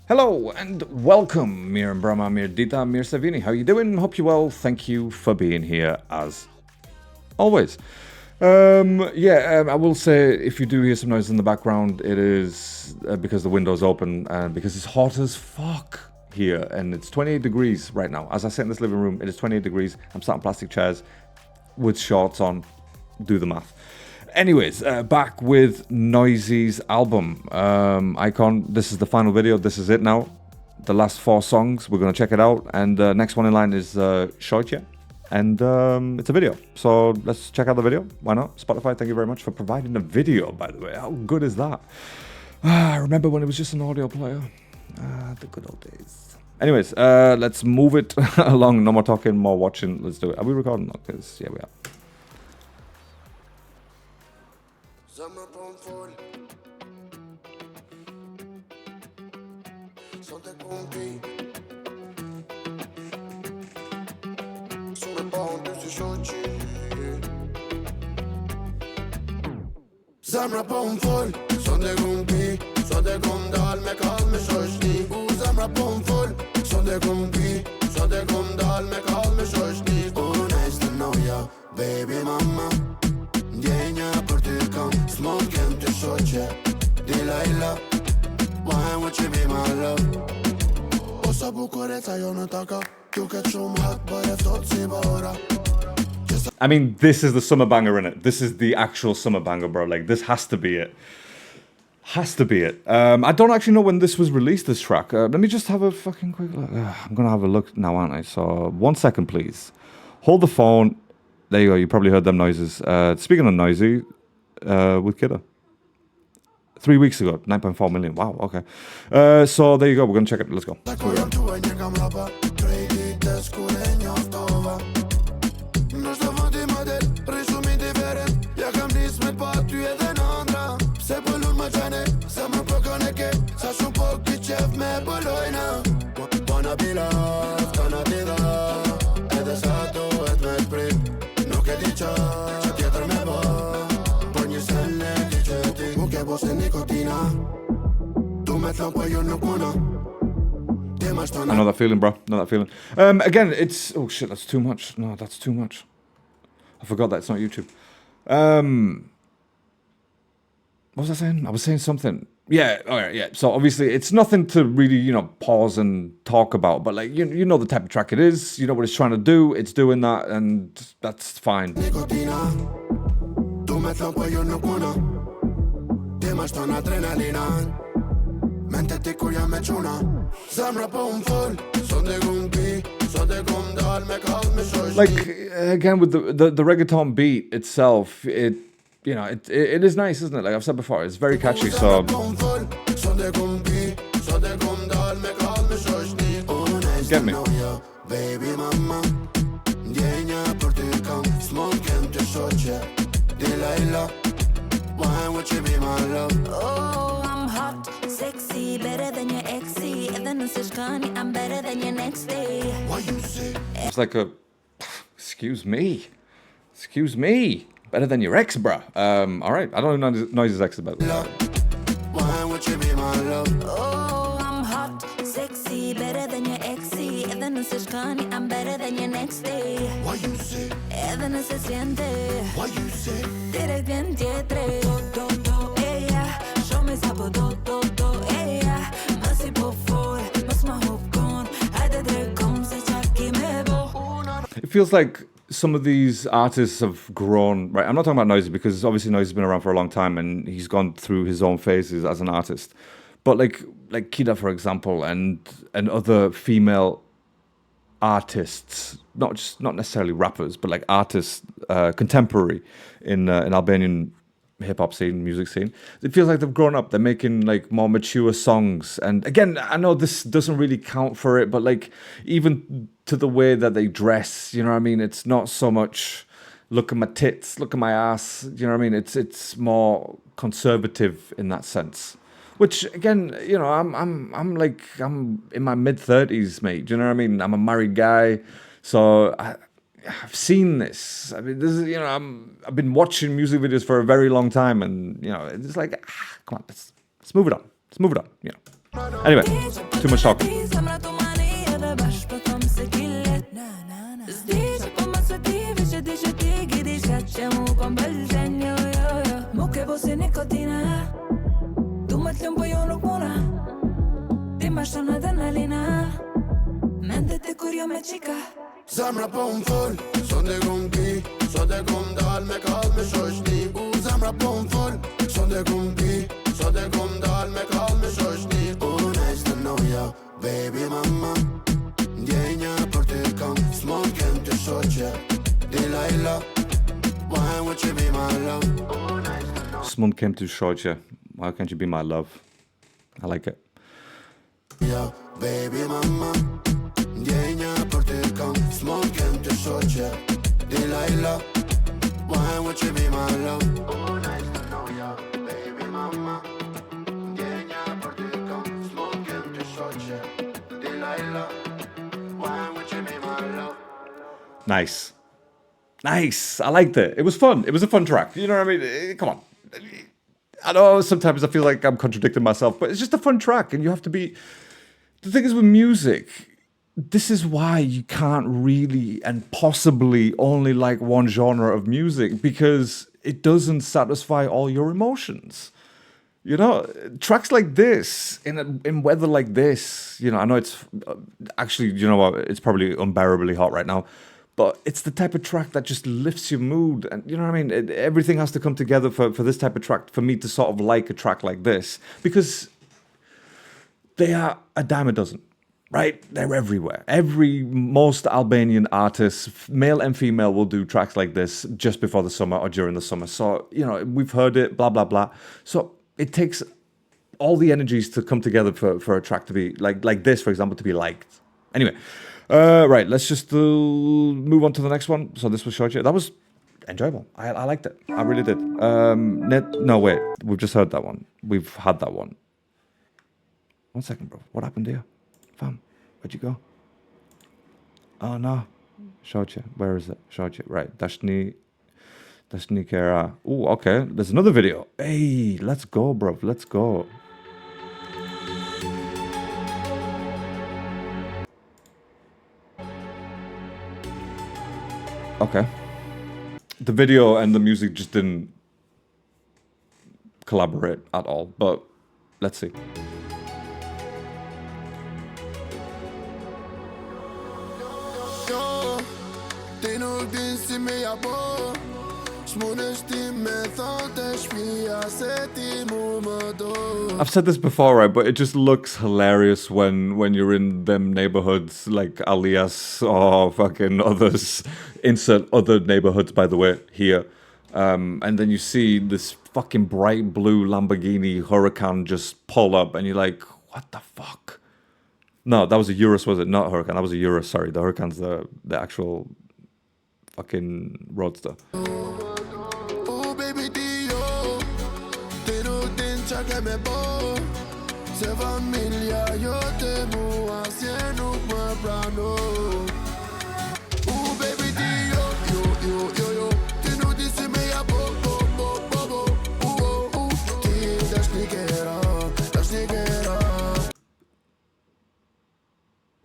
Hello and welcome, Mir and Brahma, Mir Dita, Mir Savini. How you doing? Hope you're well. Thank you for being here as always. I will say if you do hear some noise in the background, it is because the window's open and because it's hot as fuck here, and it's 28 degrees right now. As I sit in this living room, it is 28 degrees. I'm sat in plastic chairs with shorts on. Do the math. Anyways, back with Noizy's album, Icon. This is the final video. This is it now. The last 4 songs. We're going to check it out. And next one in line is SHOQE. And it's a video. So let's check out the video. Why not? Spotify, thank you very much for providing the video, by the way. How good is that? I remember when it was just an audio player. The good old days. Anyways, let's move it along. No more talking, more watching. Let's do it. Are we recording? Because, yeah, we are. Zamra på en full, sånn det kom bi, så det kom dal med kall med sjøsni. Zamra på en full, sånn det kom bi, så det kom dal med kall med sjøsni. Nice to know ya, baby mama. Djenja për ty kam, smokem të shoqe. Dilaila, why would you be my love? Osa bukureca jo në taka, ju këtë shumë hak për eftot si bara. I mean, this is the summer banger, innit? This is the actual summer banger, bro. Like, this has to be it. Has to be it. I don't actually know when this was released, this track. Let me just have a fucking quick look. I'm going to have a look now, aren't I? So, 1 second, please. Hold the phone. There you go. You probably heard them noises. Speaking of Noizy, with Kidda. 3 weeks ago, 9.4 million. Wow, okay. So, there you go. We're going to check it. Let's go. I know that feeling, bro. Know that feeling. Again, it's... Oh, shit, that's too much. No, that's too much. I forgot that it's not YouTube. What was I saying? I was saying something. Yeah, all right, yeah. So, obviously, it's nothing to really, you know, pause and talk about. But, like, you know the type of track it is. You know what it's trying to do. It's doing that, and that's fine. Like, again, with the reggaeton beat itself, it is nice, isn't it? Like I've said before, it's very catchy, so... Get me. Oh, I'm hot, sexy, better than your exy. And then it's SHOQE, I'm better than your next day. What you say? It's like a... Excuse me. Excuse me. Better than your ex, bruh. All right. I don't know Noizy's ex about that. Why would you be my love? Oh, I'm hot, sexy, better than your exy. And then it's SHOQE, I'm better than your next day. What you say? And then se siente. What you say? Direct en tietre. Do, ella. Show me sabo do, ella. Masi på for, mas ma hopkon. Hade det kom se chaki me bo. It feels like some of these artists have grown, right? I'm not talking about Noizy because obviously Noizy's been around for a long time and he's gone through his own phases as an artist. But like Kida, for example, and other female artists, not necessarily rappers, but like artists, contemporary in Albanian hip-hop scene, music scene. It feels like they've grown up. They're making like more mature songs. And again, I know this doesn't really count for it, but like even to the way that they dress, you know what I mean? It's not so much look at my tits, look at my ass, you know what I mean? It's more conservative in that sense. Which again, you know, I'm in my mid-30s, mate. Do you know what I mean? I'm a married guy, so I've seen this. I mean, this is, you know, I've been watching music videos for a very long time, and you know, it's like, come on, let's move it on. Let's move it on. You know. Anyway, too much talking. Zemra po m'fol, son de kumpi, son de kum dal me kall me shoshni. Zemra po m'fol, son de kumpi, son de kum dal me kall me shoshni. Nice to know ya, baby mama. Ndjenja për ty kam, s'mon kem të shoqe. Delilah, why won't you be my love? Someone came to shoqe. Why can't you be my love? I like it. Yeah, baby mama. Ndjenja për ty kam, s'mon kem të shoqe. Delilah, why won't you be my love? Nice to know ya, baby mama. Ndjenja për ty kam, s'mon kem të shoqe. Delilah, why won't you be my love? Nice. Nice. I liked it. It was fun. It was a fun track. You know what I mean? Come on. I know sometimes I feel like I'm contradicting myself, but it's just a fun track, and you have to be... The thing is with music, this is why you can't really and possibly only like one genre of music, because it doesn't satisfy all your emotions. You know, tracks like this, in weather like this, you know, I know it's actually, you know what, it's probably unbearably hot right now, but it's the type of track that just lifts your mood. And you know what I mean? Everything has to come together for this type of track, for me to sort of like a track like this, because they are a dime a dozen, right? They're everywhere. Most Albanian artists, male and female, will do tracks like this just before the summer or during the summer. So, you know, we've heard it, blah, blah, blah. So it takes all the energies to come together for a track to be like this, for example, to be liked. Anyway, right, let's just move on to the next one. So this was SHOQE. That was enjoyable. I liked it. I really did. No, wait. We've just heard that one. We've had that one. 1 second, bro. What happened here? Fam, where'd you go? Oh, no. SHOQE. Where is it? SHOQE. Right. DASHNI Kera. Oh, okay. There's another video. Hey, let's go, bro. Let's go. Okay. The video and the music just didn't collaborate at all, but let's see. I've said this before, right? But it just looks hilarious when you're in them neighborhoods like Alias or fucking others. Insert other neighborhoods, by the way, here. And then you see this fucking bright blue Lamborghini Huracan just pull up, and you're like, what the fuck? No, that was a Urus, was it? Not Huracan, that was a Urus, sorry. The Huracan's the actual fucking roadster.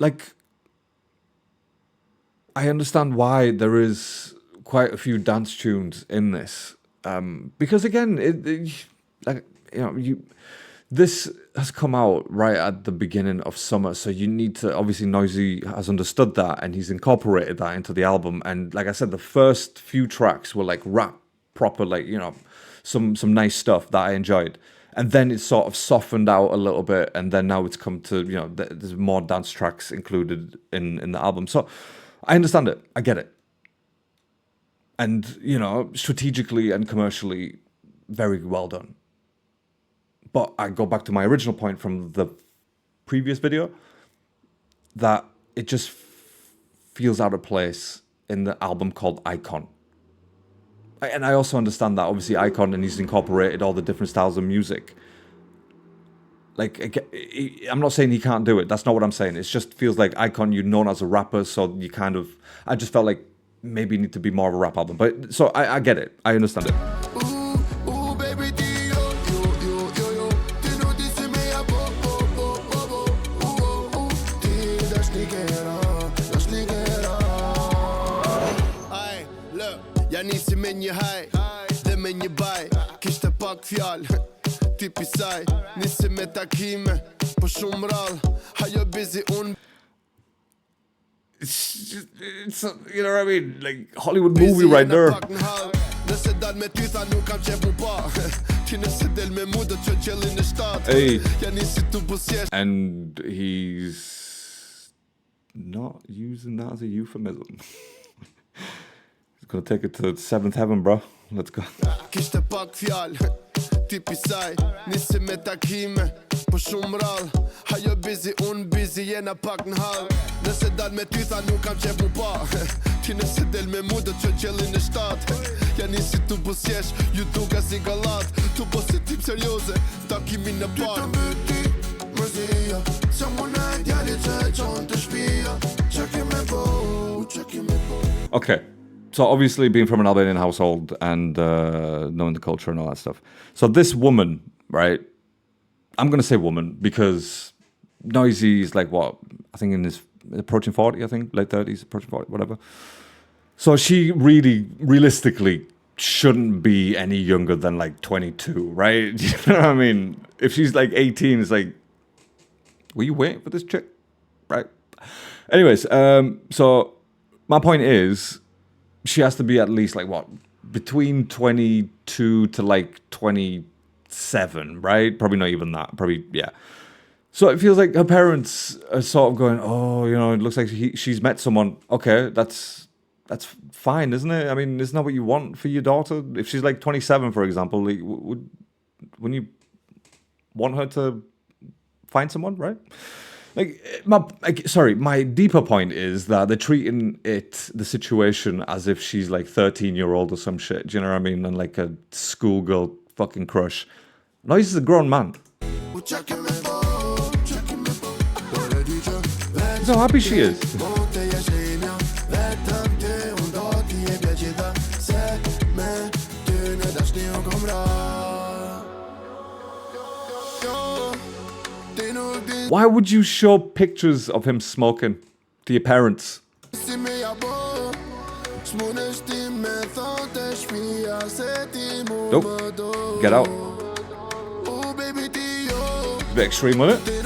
Like, I understand why there is quite a few dance tunes in this, because again, like, you know, this has come out right at the beginning of summer, so you need to, obviously Noizy has understood that and he's incorporated that into the album. And like I said, the first few tracks were like rap, proper, like, you know, some nice stuff that I enjoyed. And then it's sort of softened out a little bit, and then now it's come to, you know, there's more dance tracks included in the album. So I understand it. I get it. And, you know, strategically and commercially, very well done. But I go back to my original point from the previous video, that it just feels out of place in the album called Icon. And I also understand that, obviously, Icon, and he's incorporated all the different styles of music. Like, I'm not saying he can't do it. That's not what I'm saying. It just feels like Icon, you're known as a rapper, so you kind of... I just felt like maybe you need to be more of a rap album. But so I get it. I understand it. me një haj dhe me një baj. Kishte pak fjal, tipi saj. Nisi me takime, po shumë rall. Ajo busy unë It's you know what I mean? Like Hollywood movie right there. Nëse dal me ty tha nuk kam qef mu pa. Ti nëse del me mu do të qellin në shtat. Hey. Ja nisi tu busjesh. And he's not using that as a euphemism. He's gonna take it to the seventh heaven, bro. Let's go. Kishte pak fjal, tipi saj. Nisi me takime, po shumë rall. Ajo busy, unë busy, jena pak në hall. Nëse dal me ty tha nuk kam qef mu pa. Ti nëse del me mu do të qellin në shtat. Ja nisi tu busjesh, ju duka si gallat. Tu po se tip serioze, takimin në par. Ty të mbyti, mërzia. Se muna e djali që e qonë të shpia. Që kime po, që kime po. Okay. So obviously being from an Albanian household and knowing the culture and all that stuff. So this woman, right? I'm going to say woman because Noizy is like what? I think in his approaching 40, I think, late 30s, approaching 40, whatever. So she really, realistically shouldn't be any younger than like 22, right? You know what I mean? If she's like 18, it's like, were you waiting for this chick? Right? Anyways, so my point is, she has to be at least like what? Between 22 to like 27, right? Probably not even that. Probably, yeah. So it feels like her parents are sort of going, oh, you know, it looks like she's met someone. Okay, that's fine, isn't it? I mean, isn't that what you want for your daughter? If she's like 27, for example, like, wouldn't you want her to find someone, right? My deeper point is that they're treating the situation as if she's like 13-year-old or some shit. Do you know what I mean? And like a schoolgirl fucking crush. No, he's a grown man. So happy she is. Why would you show pictures of him smoking to your parents? Nope. Get out. It's a bit extreme, wasn't it?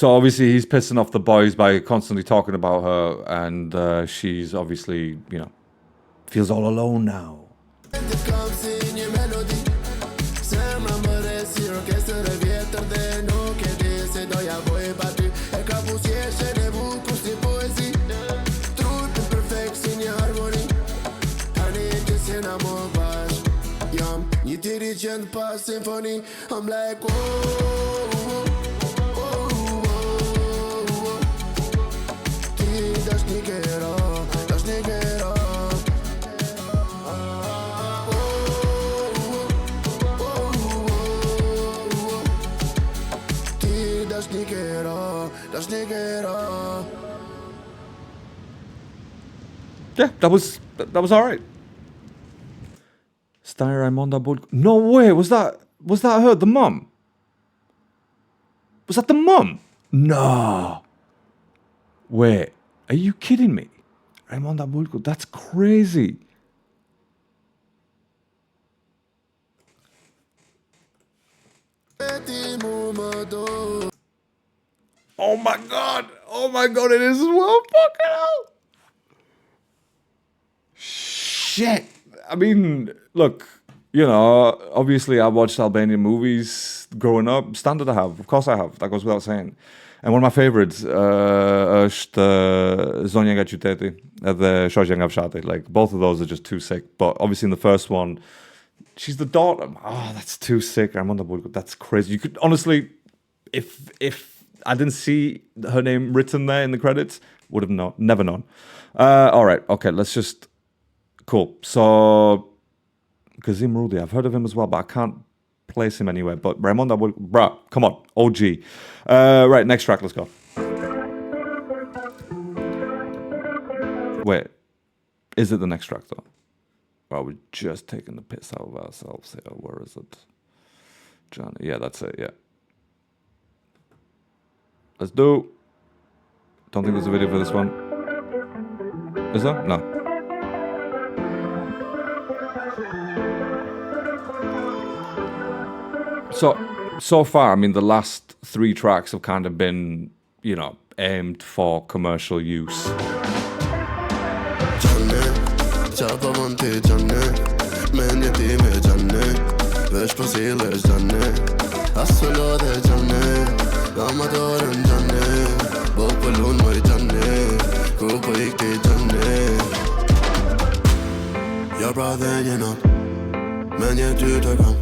So obviously he's pissing off the boys by constantly talking about her, and she's obviously, you know, feels all alone now. I'm like, oh. Yeah, that was all right. No way, was that her, the mum? Was that the mum? No. Wait, are you kidding me? Raimonda Bulgo, that's crazy. Oh my god, it is as well. Fucking hell. Shit. I mean, look, you know, obviously I watched Albanian movies growing up. Standard I have. Of course I have. That goes without saying. And one of my favorites është Zonja nga qyteti edhe Shoqja nga fshati. Like, both of those are just too sick. But obviously in the first one, she's the daughter. Oh, that's too sick. That's crazy. You could, honestly, if I didn't see her name written there in the credits, would have never known. All right, okay, let's just... Cool. So, Kazim Rudi, I've heard of him as well, but I can't place him anywhere. But Raymond, bruh, come on, OG. Right, next track, let's go. Wait, is it the next track though? Well, we're just taking the piss out of ourselves here. Where is it? John, yeah, that's it, yeah. Let's do. Don't think there's a video for this one. Is there? No. So far, I mean, the last 3 tracks have kind of been, you know, aimed for commercial use. Your brother, you know, men je duurt er kan.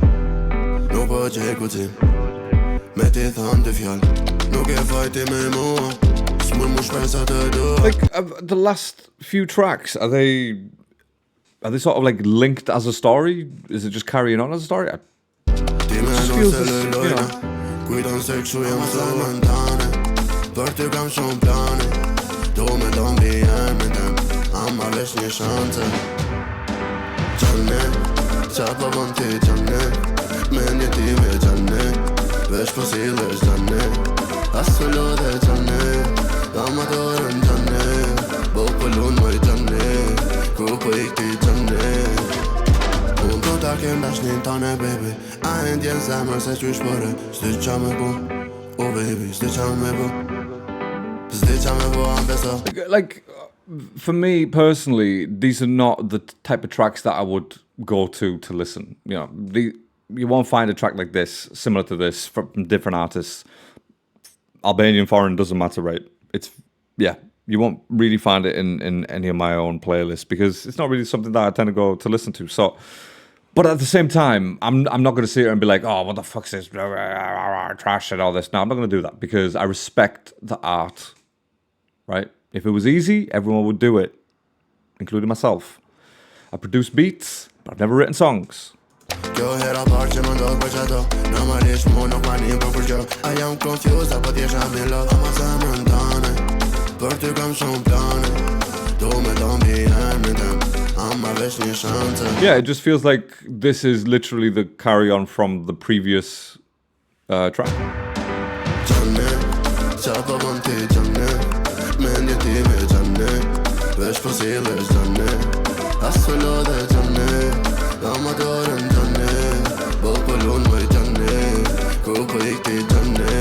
Nu på tjekotin, med det hånd fjall. Nu kan fight det med mor. Smul mus presser det du. Like the last few tracks, are they sort of like linked as a story? Is it just carrying on as a story? It just feels this, you know. Guidan sexu jam salmantane. Për ty kam shumë plane. Do me do mbi emrin tem. Ama vesh një shance. Gjane, qa po bën ti gjane. Menje ti me gjane. Vesh po sillesh gjane. Asë lodhe gjane. Ama dorën gjane. Bo po lun moj gjane. Ku po ikti gjane. Unë do ta kem dashnin tane, baby. A e ndjen zemër se qysh përre. S'di qa me bu. Oh baby, s'di qa me bu. S'di qa me bu, I'm beso. Like, for me personally, these are not the type of tracks that I would go to listen. You know, you won't find a track like this, similar to this, from different artists. Albanian, foreign, doesn't matter, right? It's, yeah, you won't really find it in any of my own playlists because it's not really something that I tend to go to listen to. So, but at the same time, I'm not going to sit here and be like, oh, what the fuck's this, trash and all this. No, I'm not going to do that because I respect the art, right? If it was easy, everyone would do it, including myself. I produce beats, but I've never written songs. Kjo hera parë që më ndodh për qato. Normalisht mu nuk ma një për kjo. I am confused, apo t'jesha me love. Ama zemrën tane, për ty kam shumë plane. Do me do mbi emrin tem. Ama vesh një shance. Yeah, it just feels like this is literally the carry-on from the previous track. Gjane, qa po bën ti gjane. Menje ti me gjane. Vesh po sillesh gjane. Asë lodhe gjane. Ama dorën gjane. Bo po lun moj gjane. Ku po ikti gjane.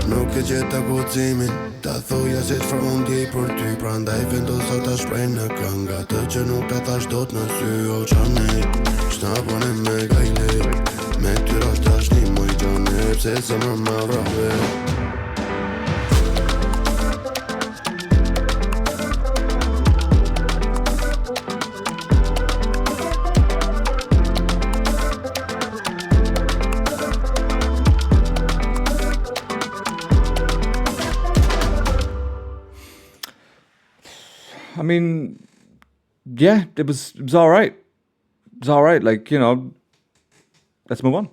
Nuk e gjeta guximin. Ta thuja se t'frondi për ty. Prandaj vendosa ta shprej në kënga. Të që nuk ta thash dot në sy. O qane, shna pone me gajle. Me tyra dashni moj gjane. Pse se më ma vrave. I mean, yeah, it was all right. It was all right. Like, you know, let's move on.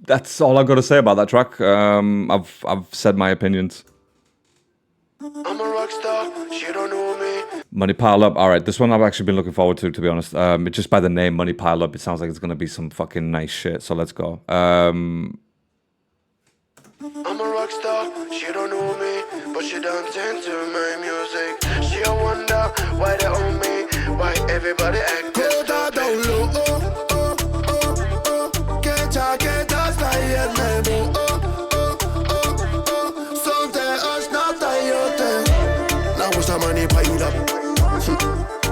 That's all I've got to say about that track. I've said my opinions. I'm a rock star, she don't know me. Money Pile Up. All right, this one I've actually been looking forward to be honest. Just by the name, Money Pile Up, it sounds like it's going to be some fucking nice shit. So let's go. I'm a rock star, she don't know me, but she don't tend to my music. She a wonder why they own me, why everybody act this stupid. Now it's the money piled up.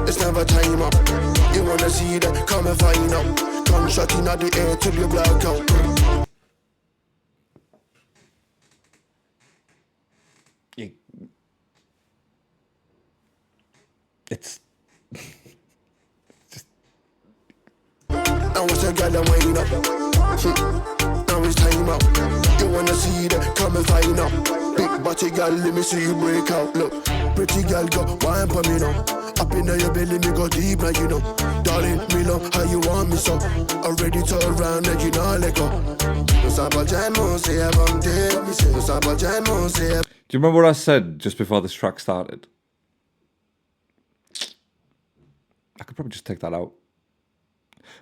It's never time up. You wanna see that? Come and find out. Gunshot in the air till you black out. It's just... Now it's a girl I'm waiting up. Now it's time up. You wanna see that? Come and find out. Body girl, let me see you break out. Look, pretty girl, go wine for me now. Up in your belly, me go deep now, you know. Darling, me love how you want me so. Already turn around and you know let go. Do you remember what I said just before this track started? I could probably just take that out.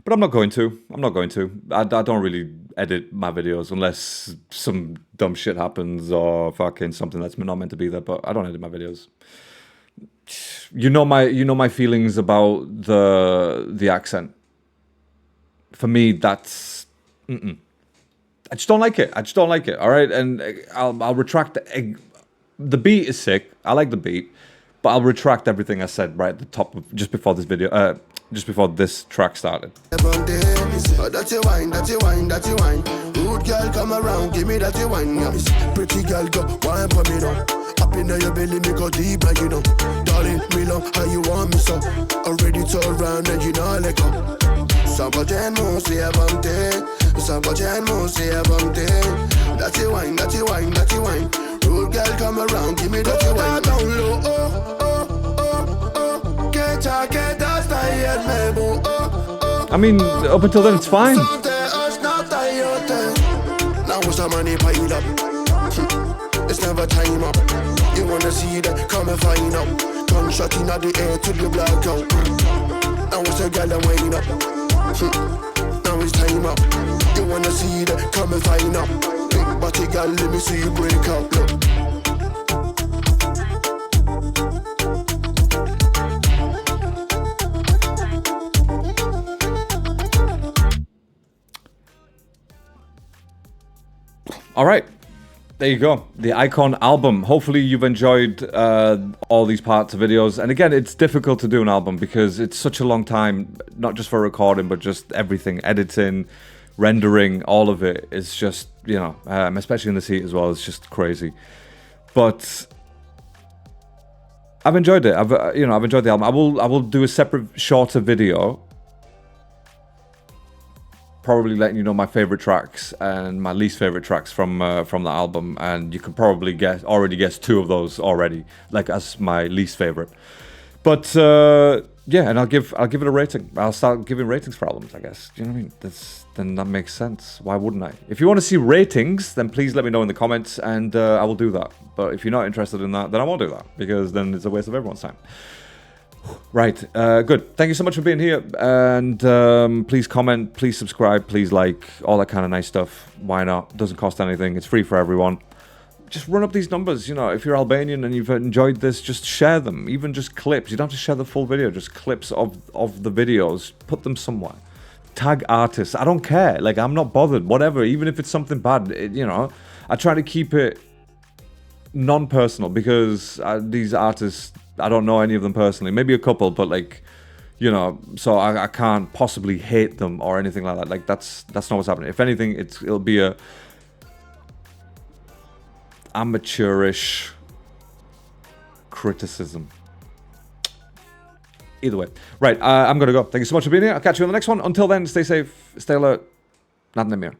But I'm not going to. I'm not going to. I don't really edit my videos unless some dumb shit happens or fucking something that's not meant to be there. But I don't edit my videos. You know my feelings about the accent. For me, that's I just don't like it. I just don't like it. All right, and I'll retract the beat is sick. I like the beat, but I'll retract everything I said right at the top of, just before this video. Just before this track started. That's wine. Rude girl, come around, give me that wine. Pretty girl, go wine for me now. Up in your belly, me go deep, like you know. Darling, me love how you want me so. Already turn around and you know let go. Sabajen say abante. That's wine. Rude girl, come around, give me that wine. Down low, I mean, up until then, it's fine. Now what's the money piled up? It's never time up. You wanna see that? Come and find out. Gunshot in the air to the blackout. Now what's the girl and wind up? Now it's time up. You wanna see that? Come and find out. Big body girl, let me see you break out. Look. All right, there you go. The Icon album. Hopefully you've enjoyed all these parts of videos. And again, it's difficult to do an album because it's such a long time, not just for recording, but just everything, editing, rendering, all of it is just, you know, especially in this heat as well, it's just crazy. But I've enjoyed it. I've enjoyed the album. I will do a separate, shorter video, probably letting you know my favorite tracks and my least favorite tracks from the album, and you can probably already guess two of those already, like as my least favorite. But yeah, and I'll give it a rating. I'll start giving ratings for albums, I guess. Do you know what I mean? Then that makes sense. Why wouldn't I? If you want to see ratings, then please let me know in the comments, and I will do that. But if you're not interested in that, then I won't do that, because then it's a waste of everyone's time. Right, good. Thank you so much for being here, and please comment, please subscribe, please like, all that kind of nice stuff. Why not? Doesn't cost anything. It's free for everyone. Just run up these numbers. You know, if you're Albanian and you've enjoyed this, just share them. Even just clips. You don't have to share the full video. Just clips of the videos. Put them somewhere. Tag artists. I don't care. Like, I'm not bothered. Whatever. Even if it's something bad, you know. I try to keep it non-personal, because these artists, I don't know any of them personally. Maybe a couple, but like, you know, so I can't possibly hate them or anything like that. Like, that's not what's happening. If anything, it'll be a amateurish criticism. Either way. Right, I'm gonna go. Thank you so much for being here. I'll catch you on the next one. Until then, stay safe, stay alert. Not in the mirror.